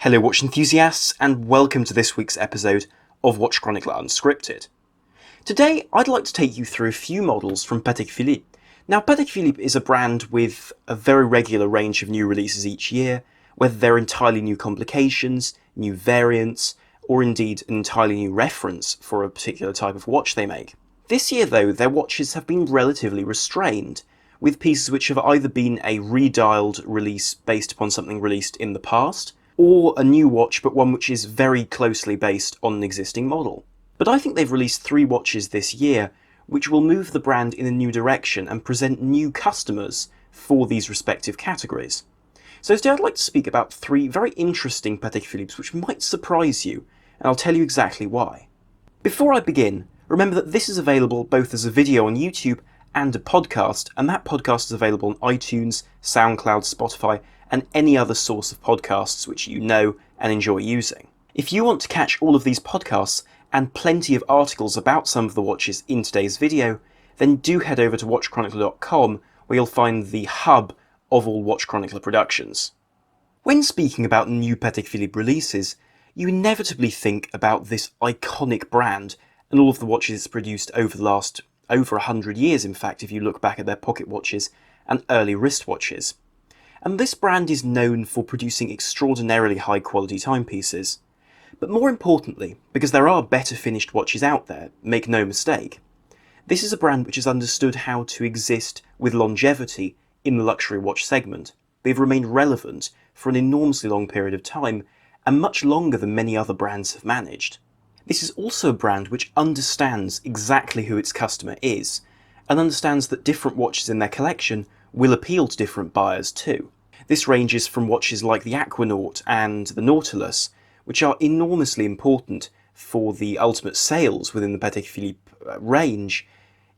Hello watch enthusiasts, and welcome to this week's episode of Watch Chronicler Unscripted. Today I'd like to take you through a few models from Patek Philippe. Now Patek Philippe is a brand with a very regular range of new releases each year, whether they're entirely new complications, new variants, or indeed an entirely new reference for a particular type of watch they make. This year though, their watches have been relatively restrained, with pieces which have either been a redialed release based upon something released in the past, or a new watch but one which is very closely based on an existing model. But I think they've released 3 watches this year which will move the brand in a new direction and present new customers for these respective categories. So today I'd like to speak about 3 very interesting Patek Philippe's which might surprise you, and I'll tell you exactly why. Before I begin, remember that this is available both as a video on YouTube and a podcast, and that podcast is available on iTunes, SoundCloud, Spotify, and any other source of podcasts which you know and enjoy using. If you want to catch all of these podcasts and plenty of articles about some of the watches in today's video, then do head over to watchchronicler.com, where you'll find the hub of all Watch Chronicler productions. When speaking about new Patek Philippe releases, you inevitably think about this iconic brand and all of the watches it's produced over the last over 100 years, in fact, if you look back at their pocket watches and early wristwatches. And this brand is known for producing extraordinarily high quality timepieces. But more importantly, because there are better finished watches out there, make no mistake, this is a brand which has understood how to exist with longevity in the luxury watch segment. They've remained relevant for an enormously long period of time, and much longer than many other brands have managed. This is also a brand which understands exactly who its customer is, and understands that different watches in their collection will appeal to different buyers too. This ranges from watches like the Aquanaut and the Nautilus, which are enormously important for the ultimate sales within the Patek Philippe range,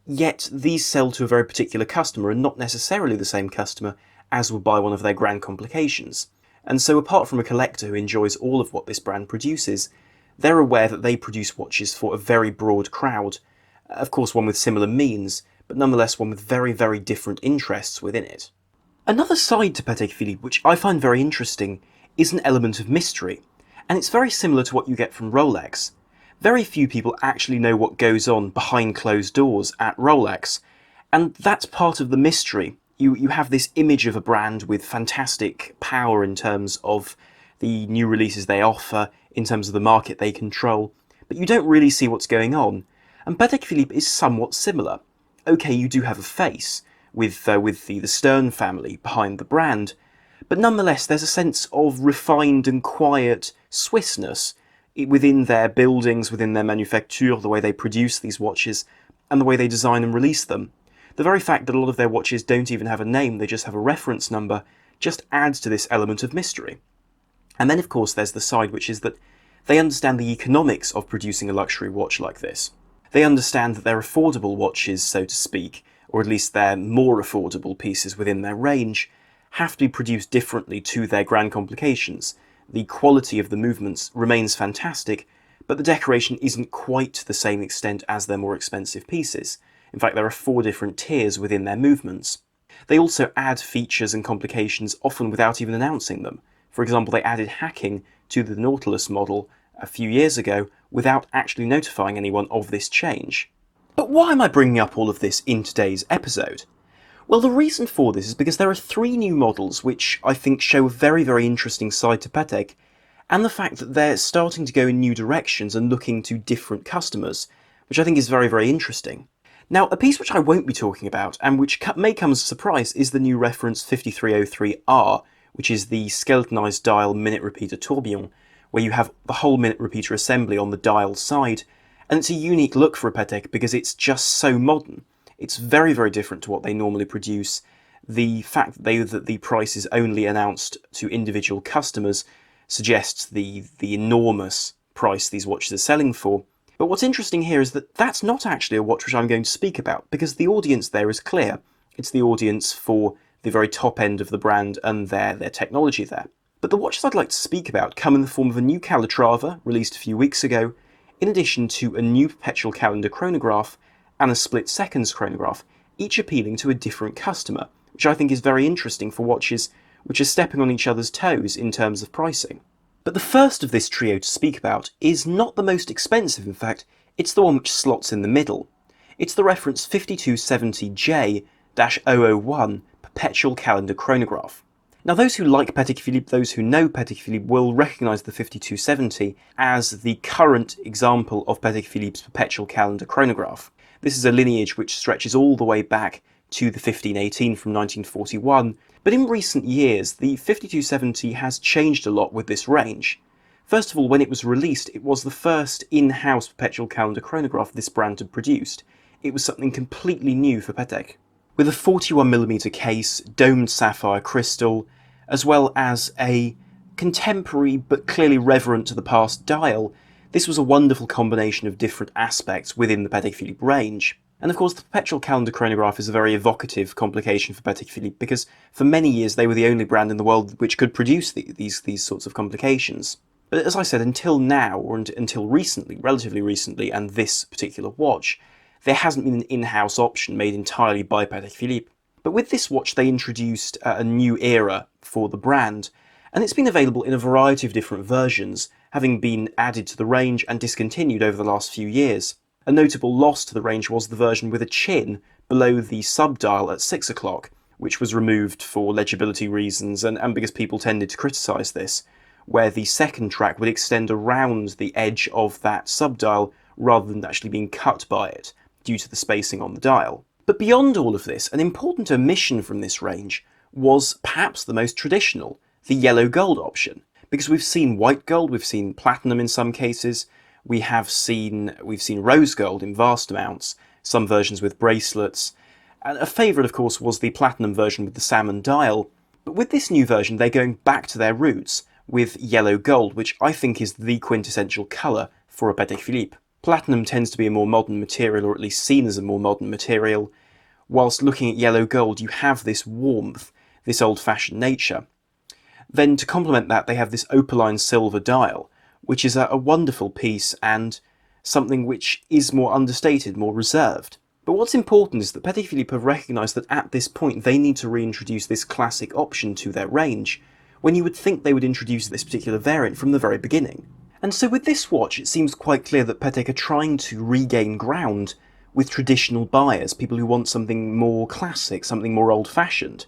yet these sell to a very particular customer and not necessarily the same customer as would buy one of their grand complications. And so apart from a collector who enjoys all of what this brand produces, they're aware that they produce watches for a very broad crowd, of course one with similar means, but nonetheless one with very, very different interests within it. Another side to Patek Philippe which I find very interesting is an element of mystery, and it's very similar to what you get from Rolex. Very few people actually know what goes on behind closed doors at Rolex, and that's part of the mystery. You have this image of a brand with fantastic power in terms of the new releases they offer, in terms of the market they control, but you don't really see what's going on. And Patek Philippe is somewhat similar. Okay, you do have a face, with the Stern family behind the brand, but nonetheless there's a sense of refined and quiet Swissness within their buildings, within their manufacture, the way they produce these watches, and the way they design and release them. The very fact that a lot of their watches don't even have a name, they just have a reference number, just adds to this element of mystery. And then of course there's the side which is that they understand the economics of producing a luxury watch like this. They understand that they're affordable watches, so to speak, or at least their more affordable pieces within their range, have to be produced differently to their grand complications. The quality of the movements remains fantastic, but the decoration isn't quite to the same extent as their more expensive pieces. In fact, there are 4 different tiers within their movements. They also add features and complications often without even announcing them. For example, they added hacking to the Nautilus model a few years ago without actually notifying anyone of this change. But why am I bringing up all of this in today's episode? Well, the reason for this is because there are 3 new models which I think show a very, very interesting side to Patek, and the fact that they're starting to go in new directions and looking to different customers, which I think is very, very interesting. Now, a piece which I won't be talking about, and which may come as a surprise, is the new reference 5303R, which is the skeletonized dial minute repeater tourbillon, where you have the whole minute repeater assembly on the dial side, and it's a unique look for a Patek because it's just so modern. It's very, very different to what they normally produce. The fact that the price is only announced to individual customers suggests the enormous price these watches are selling for. But what's interesting here is that that's not actually a watch which I'm going to speak about, because the audience there is clear. It's the audience for the very top end of the brand and their technology there. But the watches I'd like to speak about come in the form of a new Calatrava, released a few weeks ago, in addition to a new perpetual calendar chronograph and a split seconds chronograph, each appealing to a different customer, which I think is very interesting for watches which are stepping on each other's toes in terms of pricing. But the first of this trio to speak about is not the most expensive, in fact, it's the one which slots in the middle. It's the reference 5270J-001 perpetual calendar chronograph. Now those who like Patek Philippe, those who know Patek Philippe, will recognise the 5270 as the current example of Patek Philippe's perpetual calendar chronograph. This is a lineage which stretches all the way back to the 1518 from 1941, but in recent years the 5270 has changed a lot with this range. First of all, when it was released, it was the first in-house perpetual calendar chronograph this brand had produced. It was something completely new for Patek. With a 41mm case, domed sapphire crystal, as well as a contemporary but clearly reverent to the past dial, this was a wonderful combination of different aspects within the Patek Philippe range. And of course the perpetual calendar chronograph is a very evocative complication for Patek Philippe because for many years they were the only brand in the world which could produce these sorts of complications. But as I said, until now, or until recently, relatively recently, and this particular watch, there hasn't been an in-house option made entirely by Patek Philippe. But with this watch they introduced a new era for the brand, and it's been available in a variety of different versions, having been added to the range and discontinued over the last few years. A notable loss to the range was the version with a chin below the sub-dial at 6 o'clock, which was removed for legibility reasons and because people tended to criticise this, where the second track would extend around the edge of that sub-dial rather than actually being cut by it, due to the spacing on the dial. But beyond all of this, an important omission from this range was perhaps the most traditional, the yellow gold option. Because we've seen white gold, we've seen platinum in some cases, we've seen rose gold in vast amounts, some versions with bracelets, and a favourite of course was the platinum version with the salmon dial. But with this new version they're going back to their roots with yellow gold, which I think is the quintessential colour for a Patek Philippe. Platinum tends to be a more modern material, or at least seen as a more modern material, whilst looking at yellow gold you have this warmth, this old-fashioned nature. Then to complement that they have this opaline silver dial, which is a wonderful piece and something which is more understated, more reserved. But what's important is that Patek Philippe have recognised that at this point they need to reintroduce this classic option to their range, when you would think they would introduce this particular variant from the very beginning. And so with this watch it seems quite clear that Patek are trying to regain ground with traditional buyers, people who want something more classic, something more old-fashioned.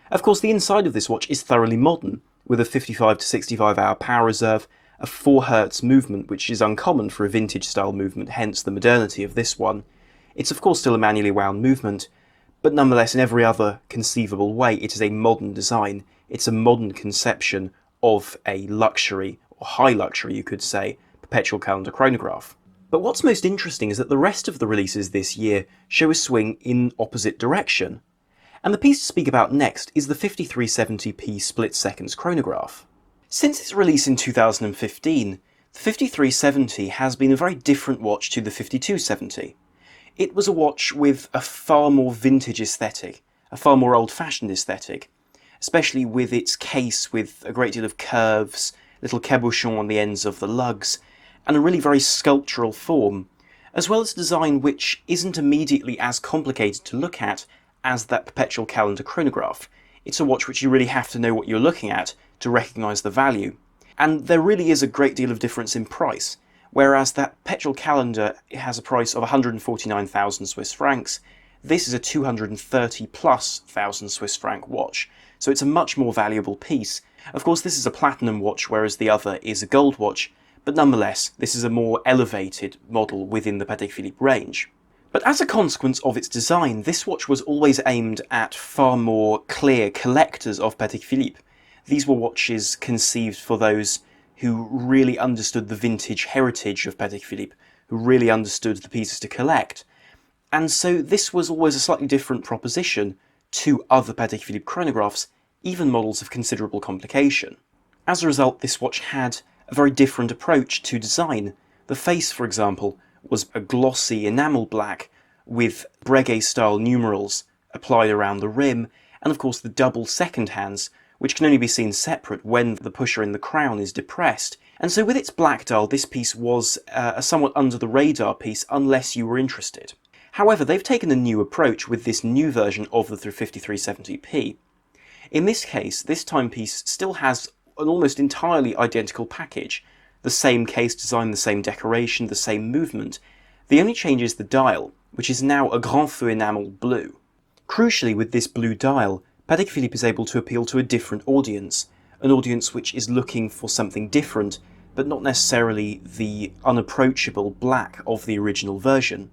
Of course the inside of this watch is thoroughly modern, with a 55 to 65 hour power reserve, a 4 Hz movement which is uncommon for a vintage style movement, hence the modernity of this one. It's of course still a manually wound movement, but nonetheless in every other conceivable way it is a modern design, it's a modern conception of a luxury, or high luxury you could say, perpetual calendar chronograph. But what's most interesting is that the rest of the releases this year show a swing in opposite direction. And the piece to speak about next is the 5370p split seconds chronograph. Since its release in 2015, the 5370 has been a very different watch to the 5270. It was a watch with a far more vintage aesthetic, a far more old-fashioned aesthetic, especially with its case with a great deal of curves, little cabochons on the ends of the lugs, and a really very sculptural form, as well as a design which isn't immediately as complicated to look at as that perpetual calendar chronograph. It's a watch which you really have to know what you're looking at to recognise the value. And there really is a great deal of difference in price, whereas that perpetual calendar has a price of 149,000 Swiss francs, this is a 230,000+ Swiss franc watch, so it's a much more valuable piece. Of course this is a platinum watch whereas the other is a gold watch, but nonetheless this is a more elevated model within the Patek Philippe range. But as a consequence of its design, this watch was always aimed at far more clear collectors of Patek Philippe. These were watches conceived for those who really understood the vintage heritage of Patek Philippe, who really understood the pieces to collect. And so this was always a slightly different proposition to other Patek Philippe chronographs, even models of considerable complication. As a result, this watch had a very different approach to design. The face, for example, was a glossy enamel black with Breguet-style numerals applied around the rim, and of course the double second hands, which can only be seen separate when the pusher in the crown is depressed. And so with its black dial, this piece was a somewhat under-the-radar piece unless you were interested. However, they've taken a new approach with this new version of the 5370p. In this case, this timepiece still has an almost entirely identical package. The same case design, the same decoration, the same movement. The only change is the dial, which is now a Grand Feu enamel blue. Crucially, with this blue dial, Patek Philippe is able to appeal to a different audience, an audience which is looking for something different, but not necessarily the unapproachable black of the original version.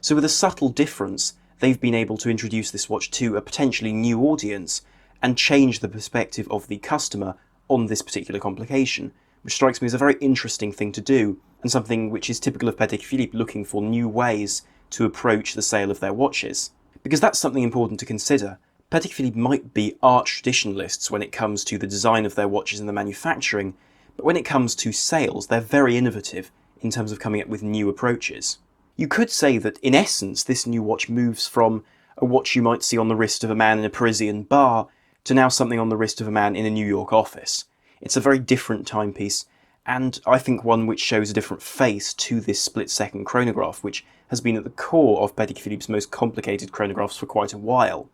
So with a subtle difference, they've been able to introduce this watch to a potentially new audience and change the perspective of the customer on this particular complication, which strikes me as a very interesting thing to do, and something which is typical of Patek Philippe looking for new ways to approach the sale of their watches. Because that's something important to consider. Patek Philippe might be arch traditionalists when it comes to the design of their watches and the manufacturing, but when it comes to sales, they're very innovative in terms of coming up with new approaches. You could say that, in essence, this new watch moves from a watch you might see on the wrist of a man in a Parisian bar to now something on the wrist of a man in a New York office. It's a very different timepiece, and I think one which shows a different face to this split-second chronograph, which has been at the core of Patek Philippe's most complicated chronographs for quite a while.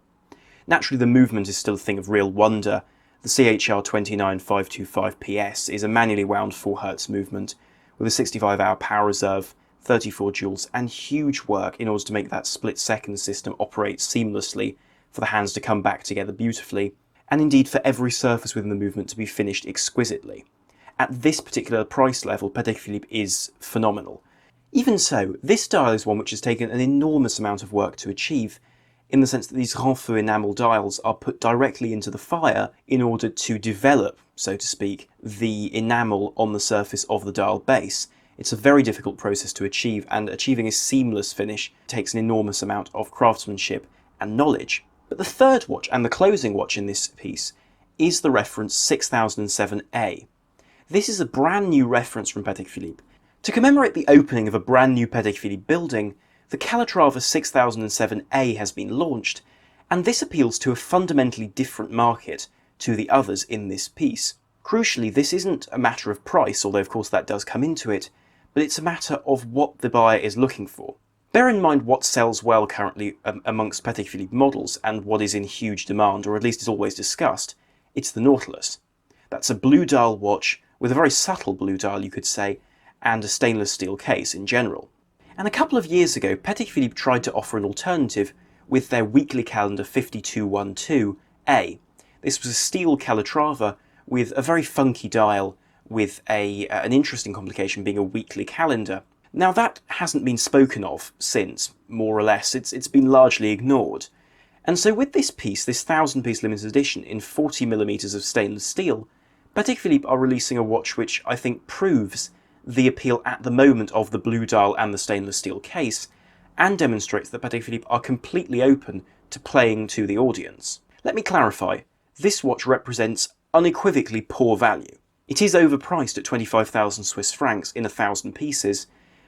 Naturally, the movement is still a thing of real wonder. The CHR 29525PS is a manually wound 4Hz movement with a 65-hour power reserve, 34 joules, and huge work in order to make that split-second system operate seamlessly, for the hands to come back together beautifully, and indeed for every surface within the movement to be finished exquisitely. At this particular price level, Patek Philippe is phenomenal. Even so, this dial is one which has taken an enormous amount of work to achieve, in the sense that these Grand Feu enamel dials are put directly into the fire in order to develop, so to speak, the enamel on the surface of the dial base. It's a very difficult process to achieve, and achieving a seamless finish takes an enormous amount of craftsmanship and knowledge. But the third watch, and the closing watch in this piece, is the reference 6007A. This is a brand new reference from Patek Philippe. To commemorate the opening of a brand new Patek Philippe building, the Calatrava 6007A has been launched, and this appeals to a fundamentally different market to the others in this piece. Crucially, this isn't a matter of price, although of course that does come into it, but it's a matter of what the buyer is looking for. Bear in mind what sells well currently amongst Patek Philippe models, and what is in huge demand, or at least is always discussed. It's the Nautilus. That's a blue dial watch, with a very subtle blue dial you could say, and a stainless steel case in general. And a couple of years ago, Patek Philippe tried to offer an alternative with their weekly calendar 5212A. This was a steel Calatrava with a very funky dial, with an interesting complication being a weekly calendar. Now that hasn't been spoken of since, more or less. It's been largely ignored. And so with this piece, this 1000-piece limited edition in 40mm of stainless steel, Patek Philippe are releasing a watch which I think proves the appeal at the moment of the blue dial and the stainless steel case, and demonstrates that Patek Philippe are completely open to playing to the audience. Let me clarify, this watch represents unequivocally poor value. It is overpriced at 25,000 Swiss francs in 1,000 pieces,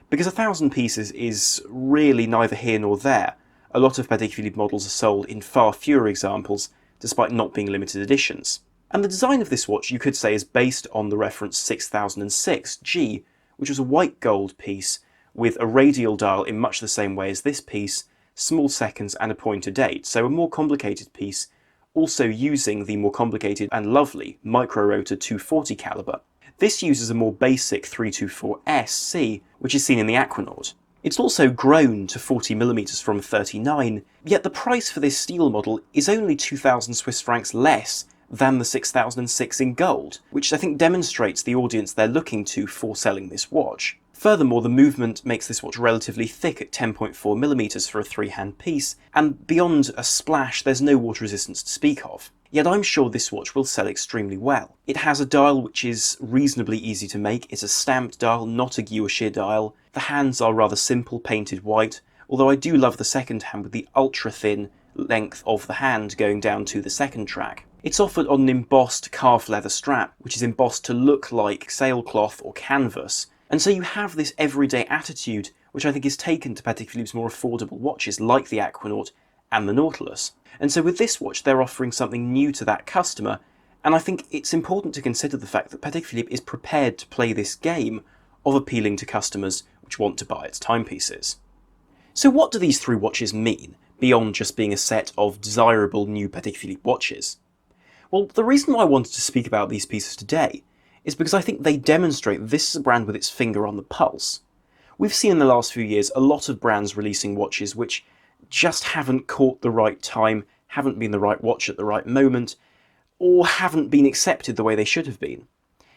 because 1,000 pieces is really neither here nor there. A lot of Patek Philippe models are sold in far fewer examples, despite not being limited editions. And the design of this watch, you could say, is based on the reference 6006G, which was a white gold piece with a radial dial in much the same way as this piece, small seconds and a pointer date, so a more complicated piece, also using the more complicated and lovely micro-rotor 240 caliber. This uses a more basic 324SC, which is seen in the Aquanaut. It's also grown to 40mm from 39, yet the price for this steel model is only 2,000 Swiss francs less than the 6006 in gold, which I think demonstrates the audience they're looking to for selling this watch. Furthermore, the movement makes this watch relatively thick at 10.4mm for a three-hand piece, and beyond a splash there's no water resistance to speak of. Yet I'm sure this watch will sell extremely well. It has a dial which is reasonably easy to make. It's a stamped dial, not a guilloche dial. The hands are rather simple, painted white, although I do love the second hand with the ultra-thin length of the hand going down to the second track. It's offered on an embossed calf leather strap, which is embossed to look like sailcloth or canvas, and so you have this everyday attitude, which I think is taken to Patek Philippe's more affordable watches like the Aquanaut and the Nautilus. And so with this watch they're offering something new to that customer, and I think it's important to consider the fact that Patek Philippe is prepared to play this game of appealing to customers which want to buy its timepieces. So what do these three watches mean, beyond just being a set of desirable new Patek Philippe watches? Well, the reason why I wanted to speak about these pieces today is because I think they demonstrate this is a brand with its finger on the pulse. We've seen in the last few years a lot of brands releasing watches which just haven't caught the right time, haven't been the right watch at the right moment, or haven't been accepted the way they should have been.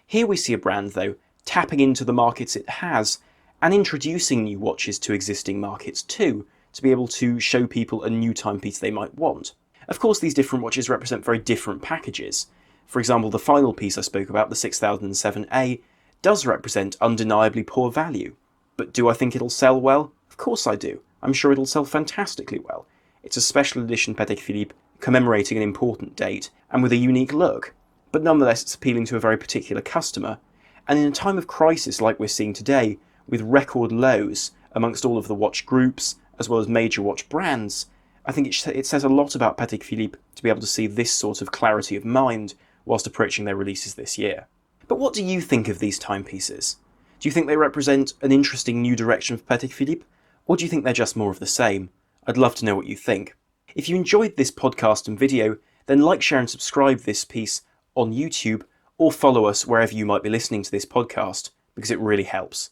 Here we see a brand, though, tapping into the markets it has and introducing new watches to existing markets too, to be able to show people a new timepiece they might want. Of course, these different watches represent very different packages. For example, the final piece I spoke about, the 6007A, does represent undeniably poor value. But do I think it'll sell well? Of course I do. I'm sure it'll sell fantastically well. It's a special edition Patek Philippe commemorating an important date and with a unique look. But nonetheless, it's appealing to a very particular customer. And in a time of crisis like we're seeing today, with record lows amongst all of the watch groups, as well as major watch brands, I think it says a lot about Patek Philippe to be able to see this sort of clarity of mind whilst approaching their releases this year. But what do you think of these timepieces? Do you think they represent an interesting new direction for Patek Philippe, or do you think they're just more of the same? I'd love to know what you think. If you enjoyed this podcast and video, then like, share and subscribe this piece on YouTube, or follow us wherever you might be listening to this podcast, because it really helps.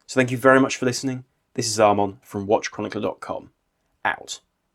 So thank you very much for listening. This is Armon from WatchChronicler.com. Out.